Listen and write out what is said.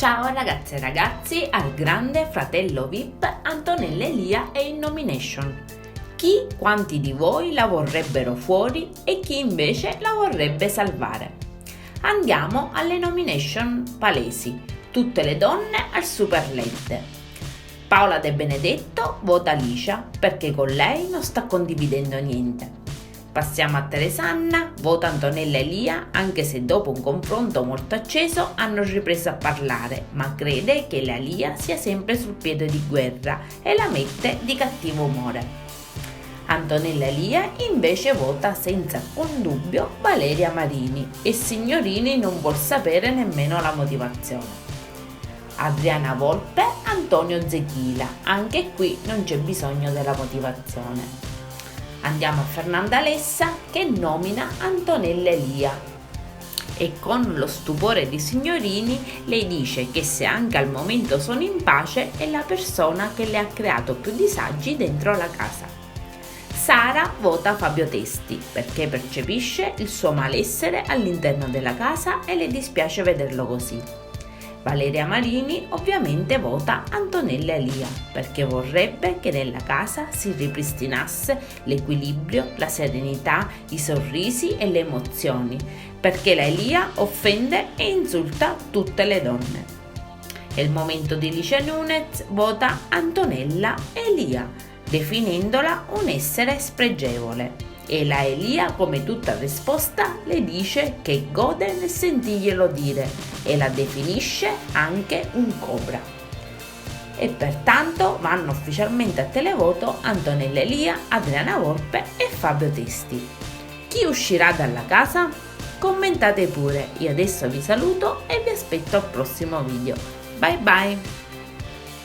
Ciao ragazze e ragazzi al grande fratello VIP Antonella Elia e in nomination. Quanti di voi la vorrebbero fuori e chi invece la vorrebbe salvare? Andiamo alle nomination palesi, tutte le donne al super led. Paola De Benedetto vota Alicia perché con lei non sta condividendo niente. Passiamo a Teresanna, vota Antonella Elia anche se dopo un confronto molto acceso hanno ripreso a parlare, ma crede che la Elia sia sempre sul piede di guerra e la mette di cattivo umore. Antonella Elia invece vota senza alcun dubbio Valeria Marini e Signorini non vuol sapere nemmeno la motivazione. Adriana Volpe, Antonio Zechila, anche qui non c'è bisogno della motivazione. Andiamo a Fernanda Lessa che nomina Antonella Elia e con lo stupore di Signorini le dice che se anche al momento sono in pace è la persona che le ha creato più disagi dentro la casa. Sara vota Fabio Testi perché percepisce il suo malessere all'interno della casa e le dispiace vederlo così. Valeria Marini ovviamente vota Antonella Elia perché vorrebbe che nella casa si ripristinasse l'equilibrio, la serenità, i sorrisi e le emozioni, perché la Elia offende e insulta tutte le donne. È il momento di Licia Nunez vota Antonella Elia, definendola un essere spregevole. E la Elia, come tutta risposta, le dice che gode nel sentirglielo dire e la definisce anche un cobra. E pertanto vanno ufficialmente a televoto Antonella Elia, Adriana Volpe e Fabio Testi. Chi uscirà dalla casa? Commentate pure, io adesso vi saluto e vi aspetto al prossimo video. Bye bye!